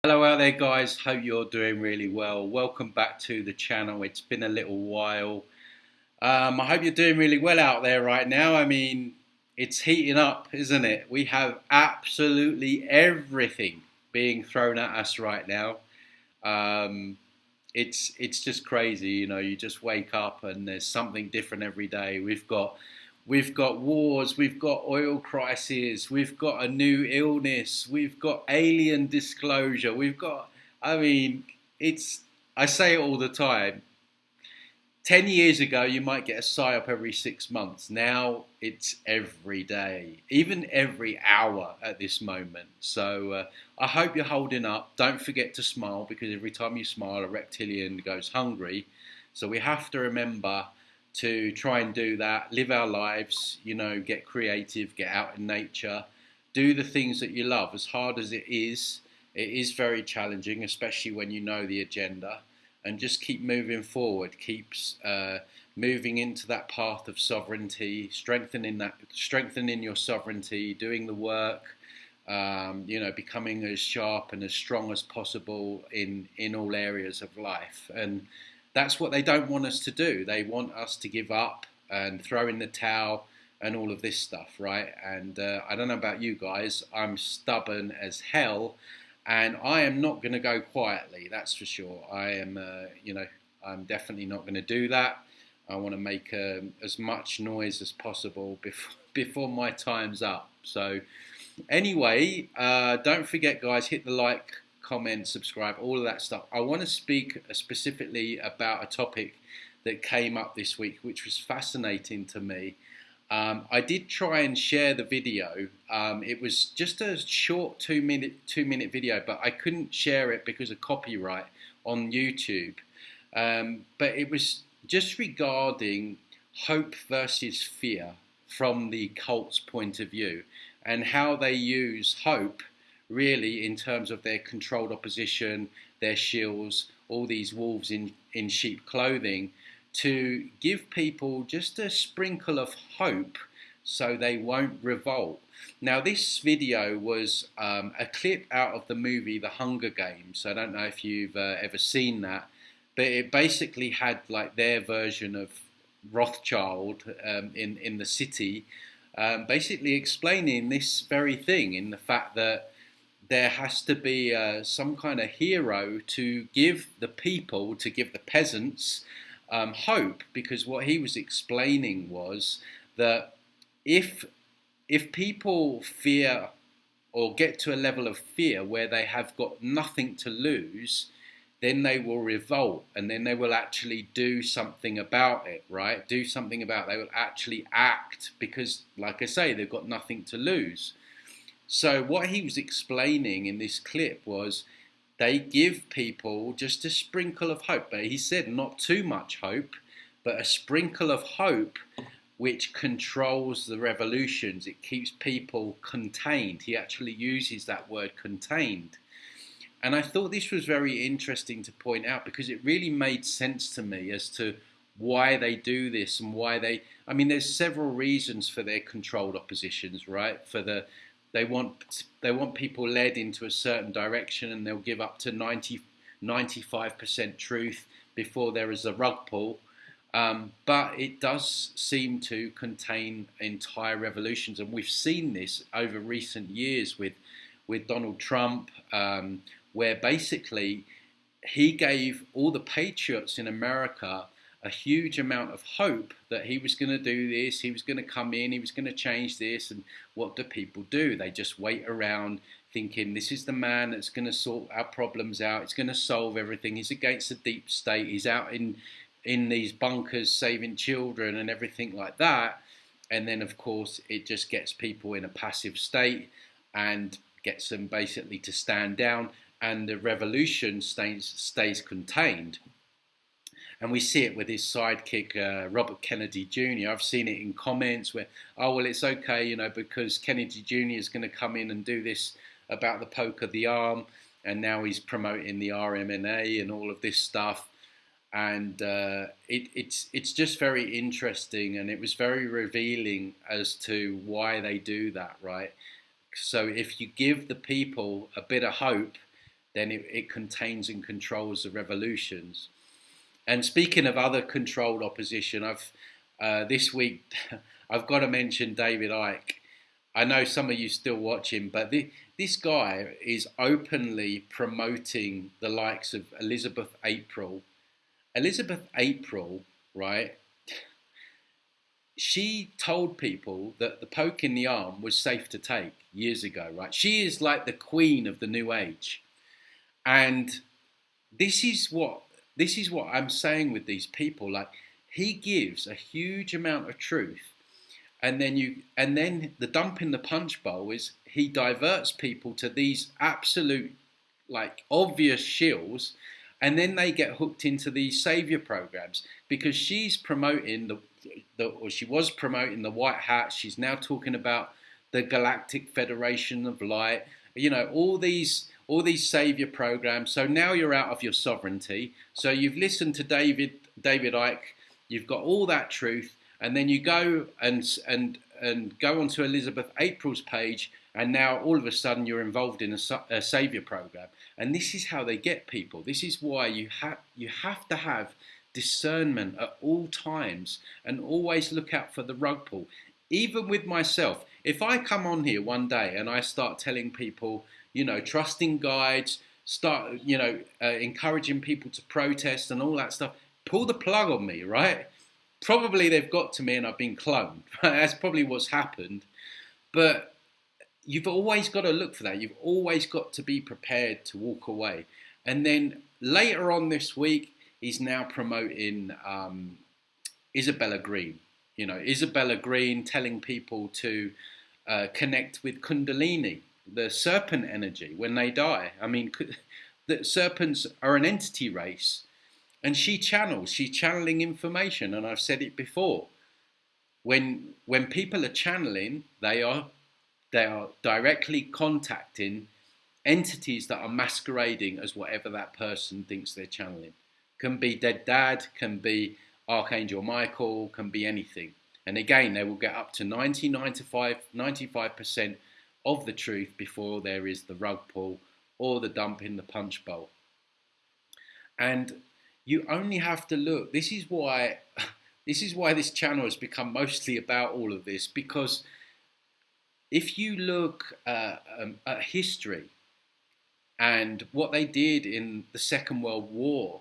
Hello out there, guys. Hope you're doing really well. Welcome back to the channel. It's been a little while. I hope you're doing really well out there right now. I mean, it's heating up, isn't it? We have absolutely everything being thrown at us right now. Um, it's just crazy, you know. You just wake up and there's something different every day. We've got wars, we've got oil crises, we've got a new illness, we've got alien disclosure, I mean, it's, I say it all the time. 10 years ago, you might get a PSYOP every 6 months. Now it's every day, even every hour at this moment. So I hope you're holding up. Don't forget to smile, because every time you smile, a reptilian goes hungry. So we have to remember to try and do that, live our lives, you know, get creative, get out in nature, do the things that you love. As hard as it is very challenging, especially when you know the agenda, and just keep moving forward, keeps moving into that path of sovereignty, strengthening your sovereignty, doing the work, you know, becoming as sharp and as strong as possible in all areas of life. And that's what they don't want us to do. They want us to give up and throw in the towel and all of this stuff, right? And I don't know about you guys, I'm stubborn as hell, and I am not going to go quietly, that's for sure. I am, you know, I'm definitely not going to do that. I want to make as much noise as possible before my time's up. So anyway, don't forget, guys, hit the like, comment, subscribe, all of that stuff. I want to speak specifically about a topic that came up this week, which was fascinating to me. I did try and share the video. It was just a short two minute video, but I couldn't share it because of copyright on YouTube. But it was just regarding hope versus fear from the cult's point of view, and how they use hope really in terms of their controlled opposition, their shills, all these wolves in sheep clothing, to give people just a sprinkle of hope so they won't revolt. Now, this video was a clip out of the movie The Hunger Games. I don't know if you've ever seen that, but it basically had like their version of Rothschild in the city, basically explaining this very thing, in the fact that there has to be some kind of hero to give the people, to give the peasants hope, because what he was explaining was that if people fear or get to a level of fear where they have got nothing to lose, then they will revolt, and then they will actually do something about it, right? Do something about it. They will actually act, because, like I say, they've got nothing to lose. So what he was explaining in this clip was they give people just a sprinkle of hope. But he said not too much hope, but a sprinkle of hope which controls the revolutions. It keeps people contained. He actually uses that word, contained. And I thought this was very interesting to point out, because it really made sense to me as to why they do this, and why I mean, there's several reasons for their controlled oppositions, right? They want people led into a certain direction, and they'll give up to 95% truth before there is a rug pull. But it does seem to contain entire revolutions, and we've seen this over recent years with Donald Trump, where basically he gave all the patriots in America a huge amount of hope that he was going to do this, he was going to come in, he was going to change this. And what do people do? They just wait around thinking this is the man that's going to sort our problems out, it's going to solve everything, he's against the deep state, he's out in these bunkers saving children and everything like that. And then, of course, it just gets people in a passive state and gets them basically to stand down, and the revolution stays contained. And we see it with his sidekick, Robert Kennedy Jr. I've seen it in comments where, oh, well, it's okay, you know, because Kennedy Jr. is going to come in and do this about the poke of the arm, and now he's promoting the RMNA and all of this stuff. And it's just very interesting, and it was very revealing as to why they do that, right? So if you give the people a bit of hope, then it contains and controls the revolutions. And speaking of other controlled opposition, I've this week I've got to mention David Icke. I know some of you still watch him, but this guy is openly promoting the likes of Elizabeth April. Elizabeth April, right? She told people that the poke in the arm was safe to take years ago, right? She is like the queen of the new age. And this is what I'm saying with these people. Like, he gives a huge amount of truth, and then the dump in the punch bowl is he diverts people to these absolute, like, obvious shills, and then they get hooked into these savior programs because she's promoting or she was promoting the white hat. She's now talking about the Galactic Federation of Light. You know, all these savior programs. So now you're out of your sovereignty. So you've listened to David Icke. You've got all that truth, and then you go and go onto Elizabeth April's page, and now all of a sudden you're involved in a savior program. And this is how they get people. This is why you have to have discernment at all times and always look out for the rug pull. Even with myself, if I come on here one day and I start telling people, you know, trusting guides, start, you know, encouraging people to protest and all that stuff, pull the plug on me, right? Probably they've got to me and I've been cloned. That's probably what's happened. But you've always got to look for that. You've always got to be prepared to walk away. And then later on this week, he's now promoting Isabella Greene. You know, Isabella Greene telling people to connect with Kundalini, the serpent energy, when they die. I mean, the serpents are an entity race, and she's channeling information. And I've said it before. When people are channeling, they are directly contacting entities that are masquerading as whatever that person thinks they're channeling. Can be dead dad, can be Archangel Michael, can be anything. And again, they will get up to 95% of the truth before there is the rug pull or the dump in the punch bowl. And you only have to look. This is why this channel has become mostly about all of this, because if you look at history and what they did in the Second World War,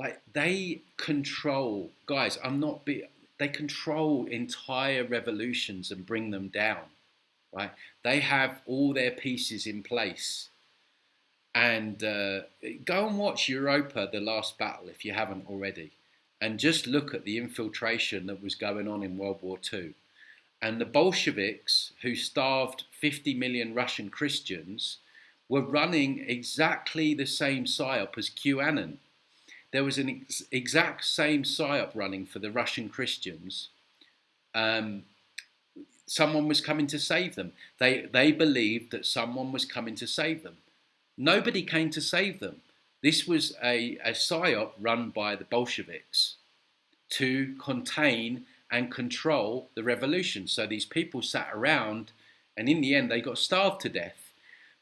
like, they control, guys, they control entire revolutions and bring them down, right? They have all their pieces in place. And go and watch Europa, The Last Battle, if you haven't already. And just look at the infiltration that was going on in World War II. And the Bolsheviks, who starved 50 million Russian Christians, were running exactly the same psyop as QAnon. There was an exact same psyop running for the Russian Christians. Someone was coming to save them. They believed that someone was coming to save them. Nobody came to save them. This was a psyop run by the Bolsheviks to contain and control the revolution. So these people sat around, and in the end they got starved to death.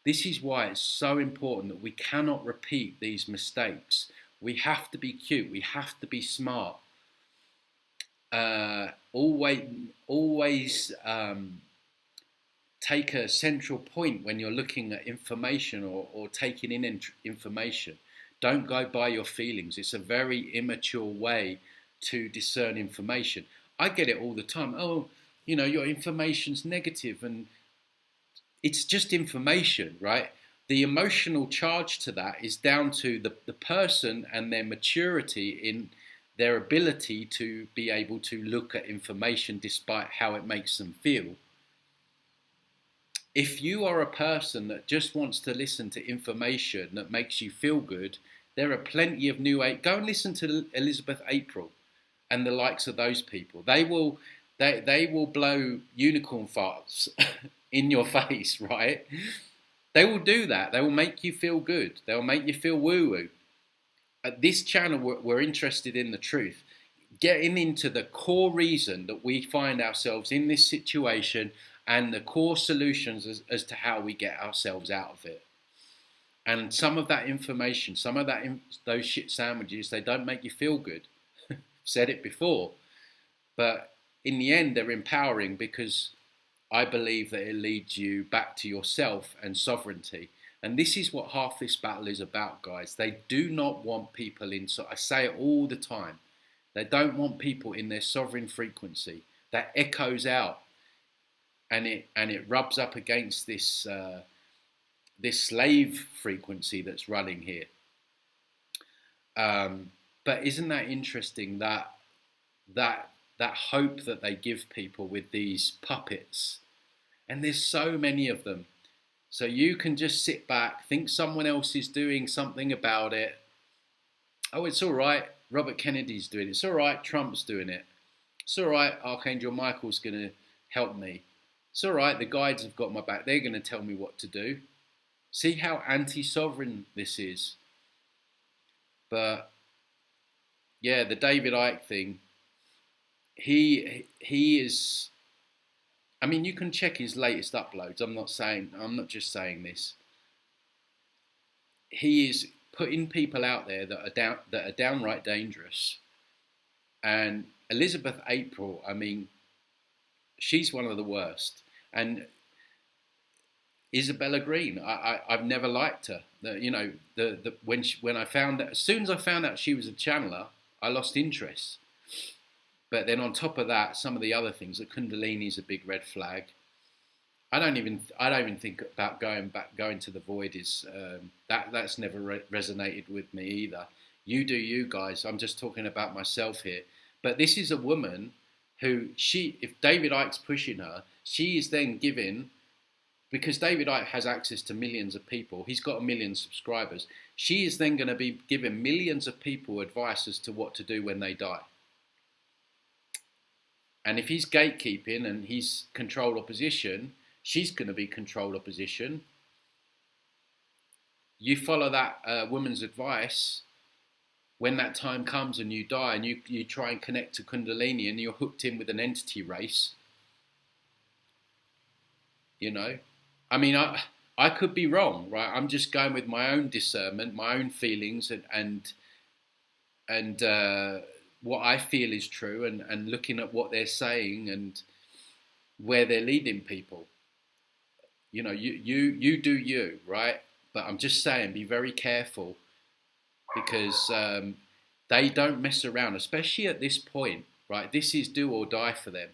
This is why it's so important that we cannot repeat these mistakes. We have to be cute. We have to be smart. Always take a central point when you're looking at information or taking in information. Don't go by your feelings. It's a very immature way to discern information. I get it all the time. Oh, you know, your information's negative, and it's just information, right? The emotional charge to that is down to the person and their maturity in their ability to be able to look at information despite how it makes them feel. If you are a person that just wants to listen to information that makes you feel good, there are plenty of new age. Go and listen to Elizabeth April and the likes of those people. They will blow unicorn farts in your face, right? They will do that. They will make you feel good. They will make you feel woo-woo. At this channel, we're interested in the truth, getting into the core reason that we find ourselves in this situation and the core solutions as to how we get ourselves out of it. And some of that information, some of those shit sandwiches, they don't make you feel good. I've said it before. But in the end, they're empowering, because I believe that it leads you back to yourself and sovereignty. And this is what half this battle is about, guys. They do not want people in, so I say it all the time, they don't want people in their sovereign frequency. That echoes out, and it rubs up against this this slave frequency that's running here. But isn't that interesting, that hope that they give people with these puppets? And there's so many of them. So you can just sit back, think someone else is doing something about it. Oh, it's all right, Robert Kennedy's doing it. It's all right, Trump's doing it. It's all right, Archangel Michael's going to help me. It's all right, the guides have got my back. They're going to tell me what to do. See how anti-sovereign this is. But yeah, the David Icke thing, he is, I mean, you can check his latest uploads. I'm not just saying this. He is putting people out there that are downright dangerous. And Elizabeth April, I mean, she's one of the worst. And Isabella Greene, I've never liked her. When I found out, as soon as I found out she was a channeler, I lost interest. But then on top of that, some of the other things, the Kundalini is a big red flag. I don't even think about going to the void. Is that's never resonated with me either. You do you, guys. I'm just talking about myself here. But this is a woman who, if David Icke's pushing her, she is then given, because David Icke has access to millions of people. He's got 1 million subscribers. She is then going to be giving millions of people advice as to what to do when they die. And if he's gatekeeping and he's controlled opposition, she's going to be controlled opposition. You follow that woman's advice, when that time comes and you die and you try and connect to Kundalini and you're hooked in with an entity race, I mean, I could be wrong, right? I'm just going with my own discernment, my own feelings, and what I feel is true, and looking at what they're saying and where they're leading people. You do you, right? But I'm just saying, be very careful, because they don't mess around, especially at this point, right? This is do or die for them.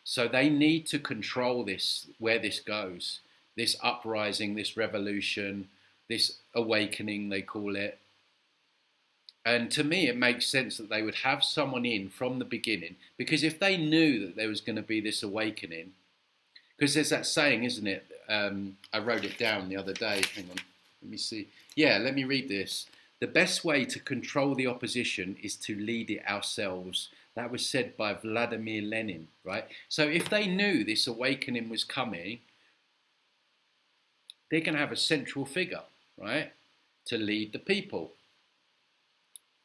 So they need to control this, where this goes, this uprising, this revolution, this awakening, they call it. And to me, it makes sense that they would have someone in from the beginning, because if they knew that there was going to be this awakening, because there's that saying, isn't it? I wrote it down the other day. Hang on, let me see. Yeah, let me read this. The best way to control the opposition is to lead it ourselves. That was said by Vladimir Lenin, right? So if they knew this awakening was coming, they're going to have a central figure, right, to lead the people.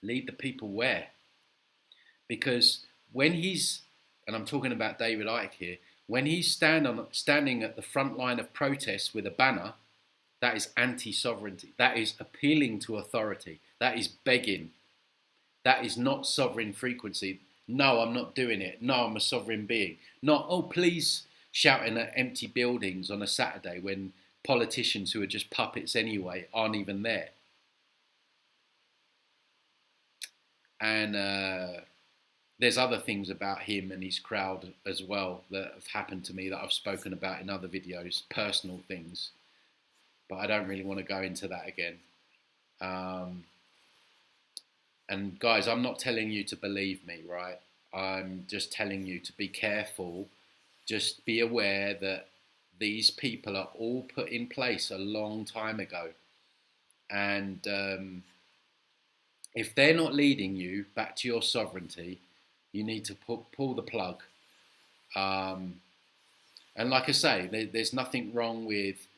Lead the people where? Because when he's, and I'm talking about David Icke here, when he's standing at the front line of protest with a banner, that is anti-sovereignty. That is appealing to authority. That is begging. That is not sovereign frequency. No, I'm not doing it. No, I'm a sovereign being. Not, oh, please, shouting at empty buildings on a Saturday when politicians who are just puppets anyway aren't even there. And there's other things about him and his crowd as well that have happened to me that I've spoken about in other videos, personal things. But I don't really want to go into that again. And guys, I'm not telling you to believe me, right? I'm just telling you to be careful. Just be aware that these people are all put in place a long time ago. And if they're not leading you back to your sovereignty, you need to pull the plug. And like I say, there's nothing wrong with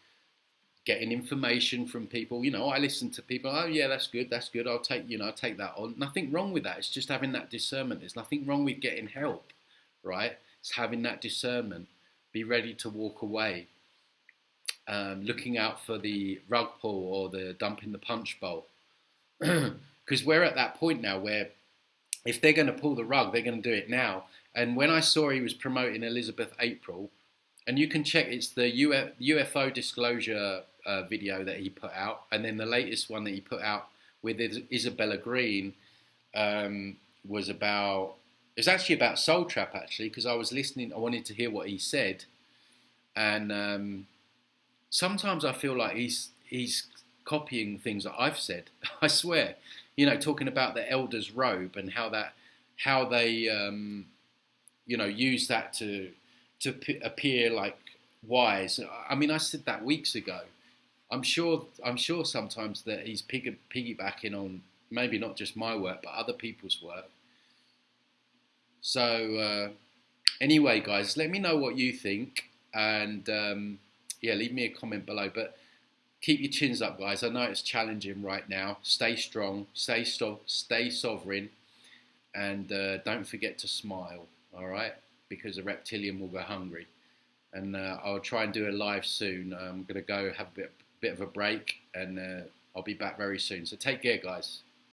getting information from people. I listen to people. Oh yeah, that's good. I'll take that on. Nothing wrong with that. It's just having that discernment. There's nothing wrong with getting help, right? It's having that discernment. Be ready to walk away. looking out for the rug pull or the dump in the punch bowl. Because we're at that point now where if they're going to pull the rug, they're going to do it now. And when I saw he was promoting Elizabeth April, and you can check, it's the UFO disclosure video that he put out, and then the latest one that he put out with Isabella Greene was about, it's actually about Soul Trap actually, because I was listening, I wanted to hear what he said, and sometimes I feel like he's copying things that I've said. I swear, talking about the elder's robe and how they use that to appear like wise. I mean, I said that weeks ago. I'm sure sometimes that he's piggybacking on maybe not just my work but other people's work. So anyway, guys, let me know what you think, and leave me a comment below. But keep your chins up, guys. I know it's challenging right now. Stay strong, stay sovereign, and don't forget to smile, all right? Because the reptilian will go hungry. And I'll try and do a live soon. I'm going to go have a bit of a break, and I'll be back very soon. So take care, guys.